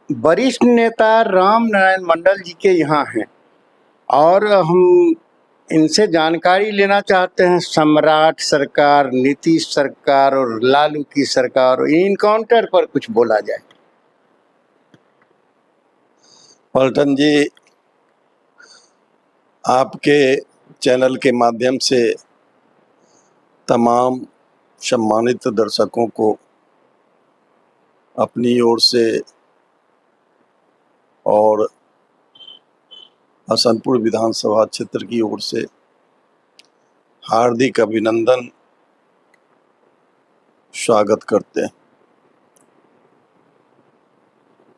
वरिष्ठ नेता राम नारायण मंडल जी के यहाँ हैं और हम इनसे जानकारी लेना चाहते हैं। सम्राट सरकार, नीतीश सरकार और लालू की सरकार, इनकाउंटर पर कुछ बोला जाए। पलटन जी, आपके चैनल के माध्यम से तमाम सम्मानित दर्शकों को अपनी ओर से और हसनपुर विधानसभा क्षेत्र की ओर से हार्दिक अभिनंदन, स्वागत करते हैं।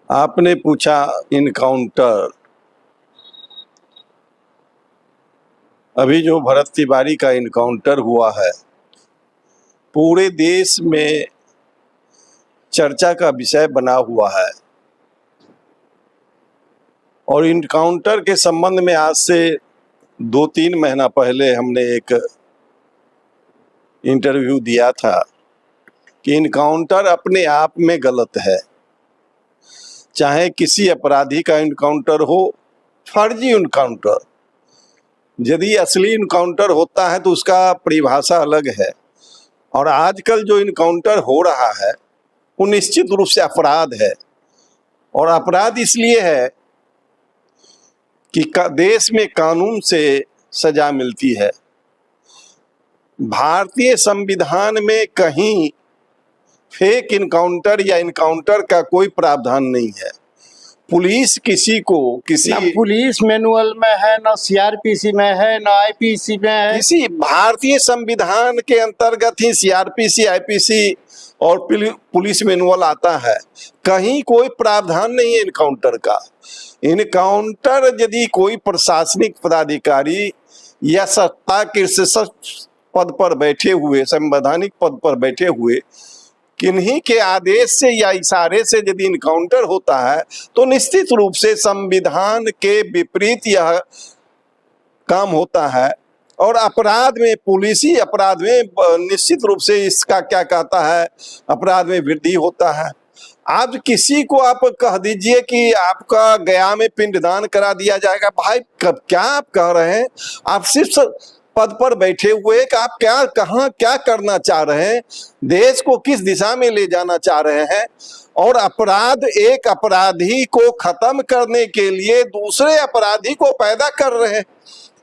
आपने पूछा इनकाउंटर। अभी जो भरत तिवारी का इनकाउंटर हुआ है, पूरे देश में चर्चा का विषय बना हुआ है। और इनकाउंटर के संबंध में आज से 2-3 महीना पहले हमने एक इंटरव्यू दिया था कि इनकाउंटर अपने आप में गलत है। चाहे किसी अपराधी का इनकाउंटर हो, फर्जी इनकाउंटर, यदि असली इनकाउंटर होता है तो उसका परिभाषा अलग है। और आजकल जो इनकाउंटर हो रहा है वो निश्चित रूप से अपराध है। और अपराध इसलिए है कि देश में कानून से सजा मिलती है। भारतीय संविधान में कहीं फेक इनकाउंटर या इनकाउंटर का कोई प्रावधान नहीं है। पुलिस किसी को ना पुलिस मैनुअल में है, ना सीआरपीसी में है, ना आईपीसी में है। किसी भारतीय संविधान के अंतर्गत ही सीआरपीसी, आईपीसी और पुलिस मैनुअल आता है। कहीं कोई प्रावधान नहीं है इनकाउंटर का। इनकाउंटर यदि कोई प्रशासनिक पदाधिकारी या सत्ता के पद पर बैठे हुए, संवैधानिक पद पर बैठे हुए किन्हीं के आदेश से या इशारे से यदि इनकाउंटर होता है तो निश्चित रूप से संविधान के विपरीत यह काम होता है। और अपराध में, पुलिसी अपराध में निश्चित रूप से इसका क्या कहता है, अपराध में वृद्धि होता है। आज किसी को आप कह दीजिए कि आपका गया में पिंडदान करा दिया जाएगा, भाई क्या आप कह रहे हैं? आप सिर्फ पद पर बैठे हुए कि आप क्या करना चाह रहे हैं, देश को किस दिशा में ले जाना चाह रहे हैं। और अपराध, एक अपराधी को खत्म करने के लिए दूसरे अपराधी को पैदा कर रहे हैं।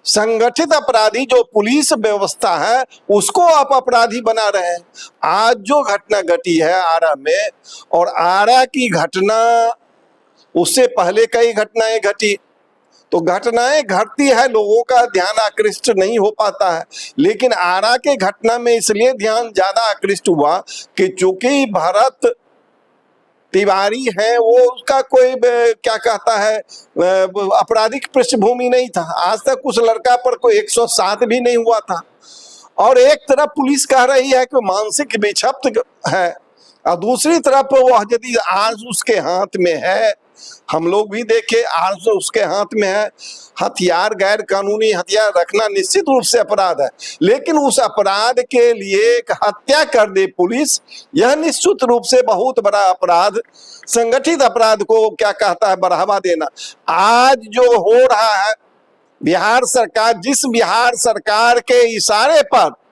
संगठित अपराधी जो पुलिस व्यवस्था है उसको आप अपराधी बना रहे हैं। आज जो घटना घटी है आरा में, और आरा की घटना, उससे पहले कई घटनाएं घटी, तो घटनाएं घटती है, लोगों का ध्यान आकृष्ट नहीं हो पाता है। लेकिन आरा के घटना में इसलिए ध्यान ज्यादा आकृष्ट हुआ कि चूंकि भरत तिवारी है, वो उसका कोई क्या कहता है आपराधिक पृष्ठभूमि नहीं था। आज तक उस लड़का पर कोई 107 भी नहीं हुआ था। और एक तरफ पुलिस कह रही है कि मानसिक विक्षिप्त है, और दूसरी तरफ वह यदि आज उसके हाथ में है, हम लोग भी देखे, आज उसके हाथ में है हथियार, गैर कानूनी हथियार रखना निश्चित रूप से अपराध है। लेकिन उस अपराध के लिए एक हत्या कर दे पुलिस, यह निश्चित रूप से बहुत बड़ा अपराध, संगठित अपराध को क्या कहता है, बढ़ावा देना। आज जो हो रहा है, बिहार सरकार, जिस बिहार सरकार के इशारे पर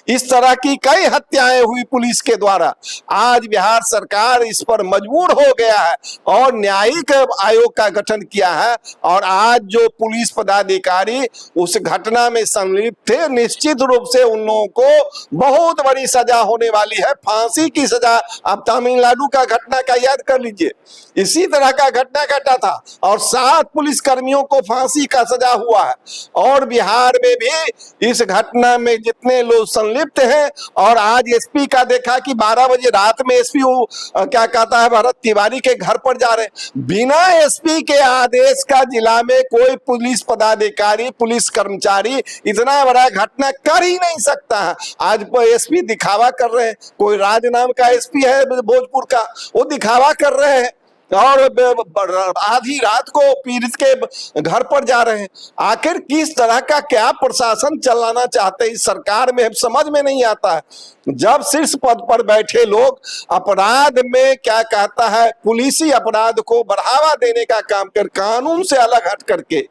इस तरह की कई हत्याएं हुई पुलिस के द्वारा, आज बिहार सरकार इस पर मजबूर हो गया है और न्यायिक आयोग का गठन किया है। और आज जो पुलिस पदाधिकारी उस घटना में संलिप्त थे, निश्चित रूप से उन लोगों को बहुत बड़ी सजा होने वाली है, फांसी की सजा। आप तमिलनाडु का घटना का याद कर लीजिए, इसी तरह का घटना घटा था और 7 पुलिस कर्मियों को फांसी का सजा हुआ है। और बिहार में भी इस घटना में जितने लोग संलिप्त हैं, और आज एसपी का देखा कि 12 बजे रात में एसपी क्या कहता है, भरत तिवारी के घर पर जा रहे। बिना एसपी के आदेश का जिला में कोई पुलिस पदाधिकारी, पुलिस कर्मचारी इतना बड़ा घटना कर ही नहीं सकता है। आज एसपी दिखावा कर रहे हैं, कोई राज नाम का एसपी है भोजपुर का, वो दिखावा कर रहे हैं और आधी रात को पीड़ित के घर पर जा रहे हैं। आखिर किस तरह का क्या प्रशासन चलाना चाहते हैं इस सरकार में, समझ में नहीं आता है। जब शीर्ष पद पर बैठे लोग अपराध में क्या कहता है पुलिसी अपराध को बढ़ावा देने का काम कर, कानून से अलग हट करके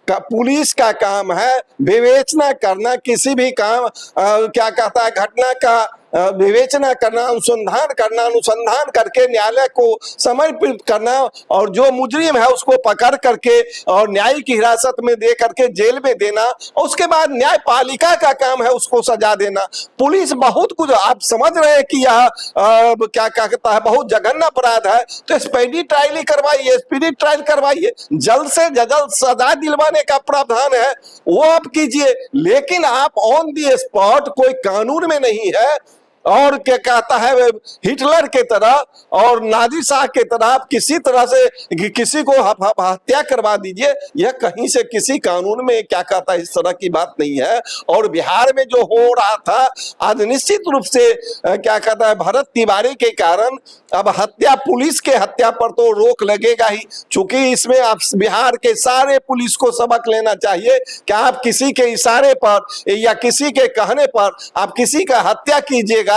पुलिस का काम है विवेचना करना, किसी भी काम क्या कहता है घटना का विवेचना करना, अनुसंधान करके न्यायालय को समर्पित करना और जो मुजरिम है उसको पकड़ करके और न्यायिक हिरासत में दे करके जेल में देना, और उसके बाद न्यायपालिका का काम है उसको सजा देना। पुलिस बहुत कुछ, आप समझ रहे हैं कि यह क्या कहता है बहुत जघन्य अपराध है, तो स्पीडी ट्रायल ही करवाइए, स्पीडी ट्रायल करवाइए, जल्द से जल्द सजा दिलवाने का प्रावधान है वो आप कीजिए। लेकिन आप ऑन दी स्पॉट कोई कानून में नहीं है और क्या कहता है हिटलर के तरह और नाजी शाह के तरह आप किसी तरह से किसी को हत्या करवा दीजिए, यह कहीं से किसी कानून में क्या कहता है इस तरह की बात नहीं है। और बिहार में जो हो रहा था आज निश्चित रूप से क्या कहता है भरत तिवारी के कारण अब हत्या, पुलिस के हत्या पर तो रोक लगेगा ही, चूंकि इसमें आप बिहार के सारे पुलिस को सबक लेना चाहिए कि आप किसी के इशारे पर या किसी के कहने पर आप किसी का हत्या कीजिएगा।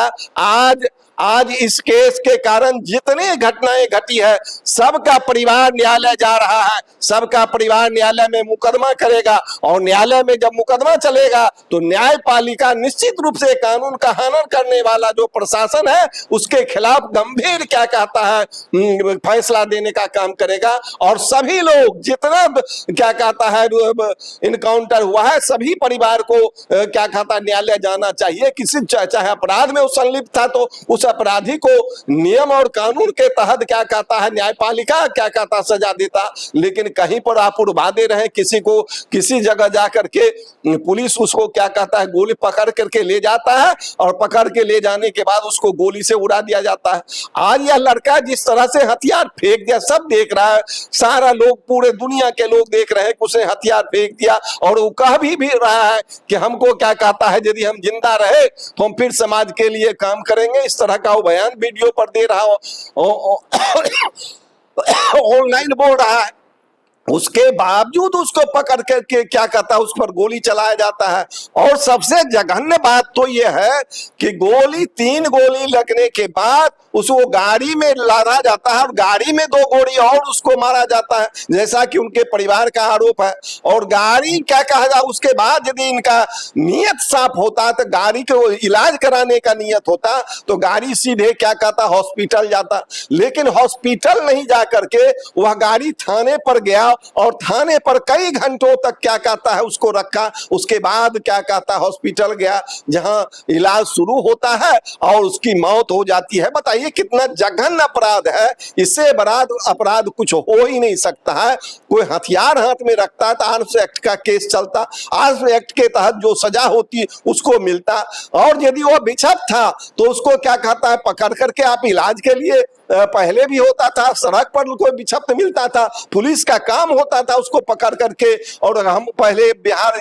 आज इस केस के कारण जितनी घटनाएं घटी है सबका परिवार न्यायालय जा रहा है, सबका परिवार न्यायालय में मुकदमा करेगा और न्यायालय में जब मुकदमा चलेगा तो न्यायपालिका निश्चित रूप से कानून का हनन करने वाला जो प्रशासन है उसके खिलाफ गंभीर क्या कहता है फैसला देने का काम करेगा। और सभी लोग जितना क्या कहता है इनकाउंटर हुआ है सभी परिवार को क्या कहता है न्यायालय जाना चाहिए। किसी चाहे अपराध में संलिप्त था तो उस अपराधी को नियम और कानून के तहत क्या कहता है न्यायपालिका क्या कहता सजा देता, लेकिन कहीं पर आप उड़वा दे रहे हैं किसी को, किसी जगह जा करके पुलिस उसको क्या कहता है गोली पकड़ करके ले जाता है और पकड़ के ले जाने के बाद उसको गोली से उड़ा दिया जाता है। आज यह लड़का जिस तरह से हथियार फेंक दिया सब देख रहा है, सारा लोग पूरे दुनिया के लोग देख रहे हैं कि उसने हथियार फेंक दिया और वो कह भी रहा है कि हमको क्या कहता है यदि हम जिंदा रहे तो हम फिर समाज के लिए काम करेंगे, इस तरह का वो बयान वीडियो पर दे रहा हो ऑनलाइन बोल रहा है। उसके बावजूद उसको पकड़ करके क्या कहता है उस पर गोली चलाया जाता है। और सबसे जघन्य बात तो यह है कि तीन गोली लगने के बाद उसको गाड़ी में लादा जाता है और गाड़ी में 2 गोली और उसको मारा जाता है जैसा कि उनके परिवार का आरोप है। और गाड़ी क्या कहा जाए उसके बाद यदि इनका नियत साफ होता तो गाड़ी को इलाज कराने का नियत होता तो गाड़ी सीधे क्या कहता हॉस्पिटल जाता, लेकिन हॉस्पिटल नहीं जा करके वह गाड़ी थाने पर गया और थाने पर कई घंटों तक क्या कहता है उसको रखा, उसके बाद क्या कहता है हॉस्पिटल गया जहां इलाज शुरू होता है और उसकी मौत हो जाती है। बताइए कितना जघन्य अपराध है, इससे बड़ा अपराध कुछ हो ही नहीं सकता है। कोई हथियार हाथ में रखता तो आर्म्स एक्ट का केस चलता, आर्म्स एक्ट के तहत जो सजा होती उसको मिलता, और यदि वो बिछप था तो उसको क्या कहता है पकड़ करके आप इलाज के लिए पहले भी होता था, सड़क पर कोई बिछप मिलता था, पुलिस का काम होता था उसको पकड़ करके। और हम पहले बिहार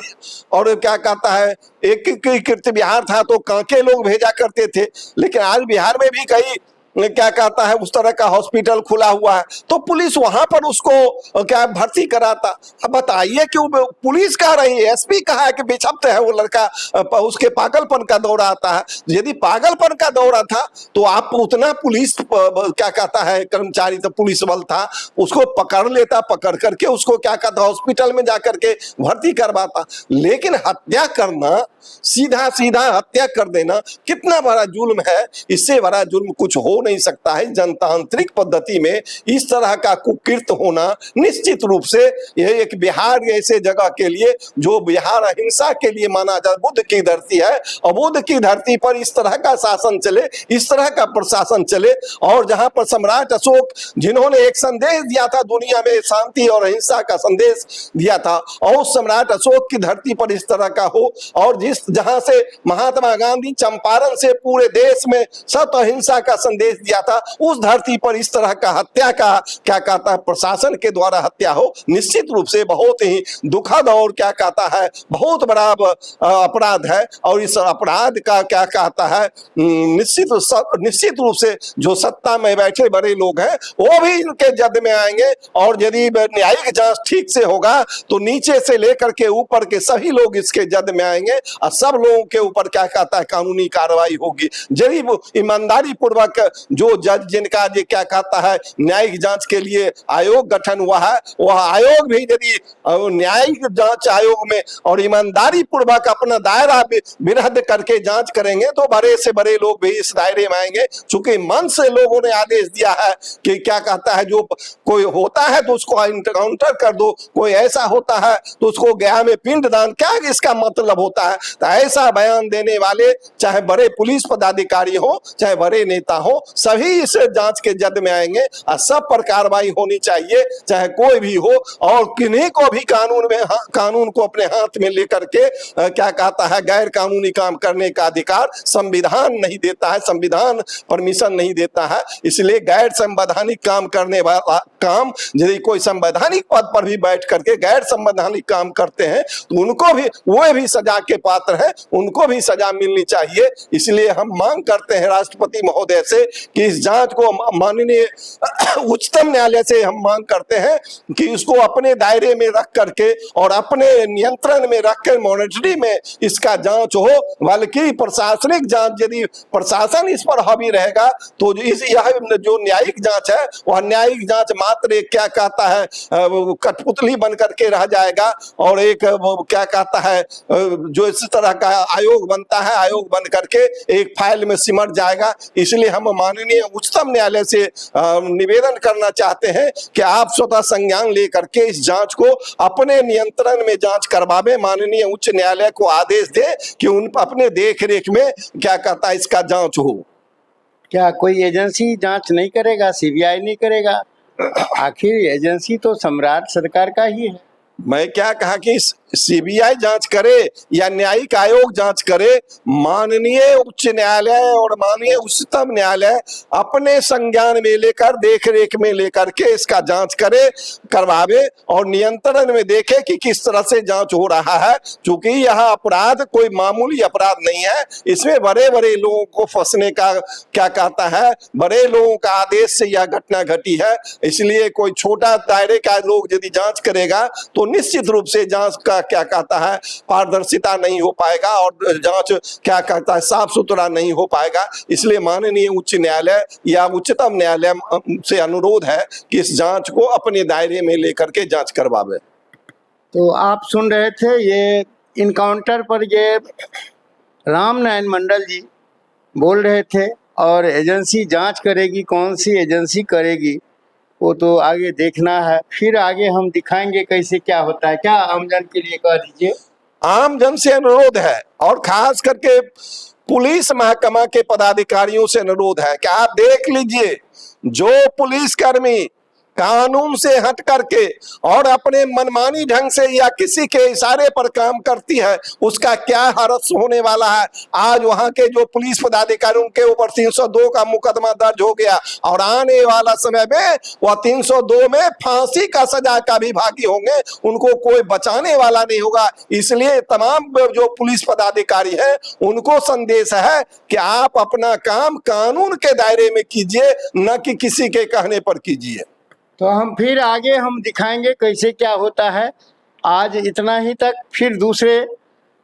और क्या कहता है एकीकृत बिहार था तो कांके लोग भेजा करते थे, लेकिन आज बिहार में भी कई क्या कहता है उस तरह का हॉस्पिटल खुला हुआ है तो पुलिस वहां पर उसको क्या भर्ती कराता। अब बताइए कि पुलिस कह रही है, एसपी कहा है कि बेछप्त है वो लड़का, उसके पागलपन का दौरा आता है। यदि पागलपन का दौरा था तो आप उतना पुलिस क्या कहता है कर्मचारी तो पुलिस बल था उसको पकड़ लेता, पकड़ करके उसको क्या कहता हॉस्पिटल में जाकर के भर्ती करवाता। लेकिन हत्या करना, सीधा हत्या कर देना कितना बड़ा जुल्म है, इससे बड़ा जुल्म कुछ हो नहीं सकता है। जनतांत्रिक पद्धति में इस तरह का कुकृत्य होना निश्चित रूप से यह एक बिहार ऐसे जगह के लिए जो बिहार अहिंसा के लिए माना जाता, बुद्ध की धरती है और बुद्ध की धरती पर इस तरह का शासन चले, इस तरह का प्रशासन चले। और जहां पर सम्राट अशोक जिन्होंने एक संदेश दिया था दुनिया में शांति और अहिंसा का संदेश दिया था, और उस सम्राट अशोक की धरती पर इस तरह का हो, और जहां से महात्मा गांधी चंपारण से पूरे देश में सत्य अहिंसा का संदेश आदेश दिया था, उस धरती पर इस तरह का हत्या का क्या कहता है प्रशासन के द्वारा हत्या हो, निश्चित रूप से बहुत ही दुखद और क्या कहता है बहुत बड़ा अपराध है। और इस अपराध का क्या कहता है निश्चित रूप से जो सत्ता में बैठे बड़े लोग हैं वो भी इनके जद में आएंगे। और यदि न्यायिक जांच ठीक से होगा तो नीचे से लेकर के ऊपर के सभी लोग इसके जद में आएंगे और सब लोगों के ऊपर क्या कहता है कानूनी कार्रवाई होगी। यदि ईमानदारी पूर्वक जो जज जिनका ये क्या कहता है न्यायिक जांच के लिए आयोग गठन हुआ है, वह आयोग भी यदि न्यायिक जांच आयोग में और ईमानदारी पूर्वक अपना दायरा विरहद करके जांच करेंगे तो बड़े से बड़े लोग भी इस दायरे में आएंगे। चूंकि मन से लोगों ने आदेश दिया है कि क्या कहता है जो कोई होता है तो उसको एनकाउंटर कर दो, कोई ऐसा होता है तो उसको गया में पिंडदान, क्या इसका मतलब होता है। तो ऐसा बयान देने वाले चाहे बड़े पुलिस पदाधिकारी हो चाहे बड़े नेता हो सभी इस जांच के जद में आएंगे और सब पर कार्रवाई होनी चाहिए चाहे कोई भी हो। और किन्हीं को भी कानून को अपने हाथ में लेकर के क्या कहता है गैर कानूनी काम करने का अधिकार संविधान नहीं देता है, संविधान परमिशन नहीं देता है। इसलिए गैर संवैधानिक काम करने वाला काम यदि कोई संवैधानिक पद पर भी बैठ करके गैर संवैधानिक काम करते हैं तो उनको भी वो भी सजा के पात्र हैं, उनको भी सजा मिलनी चाहिए। इसलिए हम मांग करते हैं राष्ट्रपति महोदय से कि इस जांच को माननीय उच्चतम न्यायालय से हम मांग करते हैं कि इसको अपने दायरे में रख करके और अपने नियंत्रण में रख कर मॉनिटरी में इसका जांच हो। बल्कि प्रशासनिक जांच यदि प्रशासन इस पर हावी रहेगा तो यह जो न्यायिक जांच है वह न्यायिक जांच मात्र एक क्या कहता है कठपुतली बन करके रह जाएगा और एक क्या कहता है जो इस तरह का आयोग बनता है आयोग बन करके एक फाइल में सिमट जाएगा। इसलिए हम माननीय उच्चतम न्यायालय से निवेदन करना चाहते हैं कि आप स्वतः संज्ञान लेकर के इस जांच को अपने नियंत्रण में जांच करवावे, माननीय उच्च न्यायालय को आदेश दे कि उन अपने देख रेख में क्या कहता है इसका जांच हो। क्या कोई एजेंसी जांच नहीं करेगा, सीबीआई नहीं करेगा? आखिर एजेंसी तो सम्राट सरकार का ही है। मैं क्या कहा कि सीबीआई जांच करे या न्यायिक आयोग जांच करे, माननीय उच्च न्यायालय और माननीय उच्चतम न्यायालय अपने संज्ञान में लेकर देख रेख में लेकर के इसका जांच करे करवावे और नियंत्रण में देखे कि किस तरह से जांच हो रहा है। क्योंकि यह अपराध कोई मामूली अपराध नहीं है, इसमें बड़े बड़े लोगों को फंसने का क्या कहता है बड़े लोगों का आदेश से यह घटना घटी है। इसलिए कोई छोटा दायरे का लोग यदि जांच करेगा तो निश्चित रूप से जांच का क्या कहता है पारदर्शिता नहीं हो पाएगा और जांच क्या कहता है साफ सुथरा नहीं हो पाएगा। इसलिए माननीय उच्च न्यायालय या उच्चतम न्यायालय से अनुरोध है कि इस जांच को अपने दायरे में लेकर के जांच करवावे। तो आप सुन रहे थे ये इनकाउंटर पर ये राम नारायण मंडल जी बोल रहे थे और एजेंसी जांच करेगी, कौन सी एजेंसी करेगी वो तो आगे देखना है, फिर आगे हम दिखाएंगे कैसे क्या होता है। क्या आमजन के लिए कह दीजिए। आमजन से अनुरोध है और खास करके पुलिस महकमा के पदाधिकारियों से अनुरोध है कि आप देख लीजिए जो पुलिसकर्मी कानून से हट करके और अपने मनमानी ढंग से या किसी के इशारे पर काम करती है उसका क्या हरस होने वाला है। आज वहां के जो पुलिस पदाधिकारियों के ऊपर 302 का मुकदमा दर्ज हो गया और आने वाला समय में वह 302 में फांसी का सजा का भी भागी होंगे, उनको कोई बचाने वाला नहीं होगा। इसलिए तमाम जो पुलिस पदाधिकारी है उनको संदेश है कि आप अपना काम कानून के दायरे में कीजिए, न कि किसी के कहने पर कीजिए। तो हम फिर आगे हम दिखाएंगे कैसे क्या होता है। आज इतना ही तक, फिर दूसरे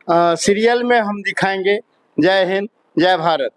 सीरियल में हम दिखाएंगे। जय हिंद, जय भारत।